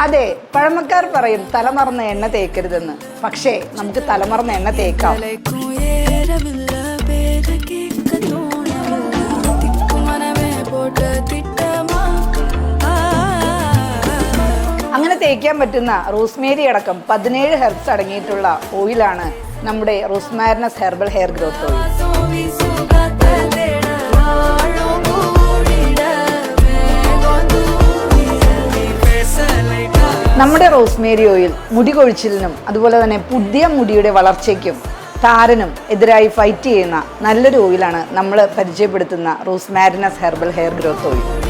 അതെ, പഴമക്കാർ പറയും തലമറന്ന എണ്ണ തേക്കരുതെന്ന്. പക്ഷേ നമുക്ക് തലമറന്ന എണ്ണ തേക്കാം. അങ്ങനെ തേക്കാൻ പറ്റുന്ന റോസ്മേരി അടക്കം 17 ഹെർബ്സ് അടങ്ങിയിട്ടുള്ള ഓയിലാണ് നമ്മുടെ റോസ്മാരിനസ് ഹെർബൽ ഹെയർ ഗ്രോത്ത് ഓയിൽ. നമ്മുടെ റോസ്മേരി ഓയിൽ മുടി കൊഴിച്ചിലിനും അതുപോലെ തന്നെ പുതിയ മുടിയുടെ വളർച്ചയ്ക്കും താരനും എതിരായി ഫൈറ്റ് ചെയ്യുന്ന നല്ലൊരു ഓയിലാണ് നമ്മൾ പരിചയപ്പെടുത്തുന്ന റോസ്മാരിനസ് ഹെർബൽ ഹെയർ ഗ്രോത്ത് ഓയിൽ.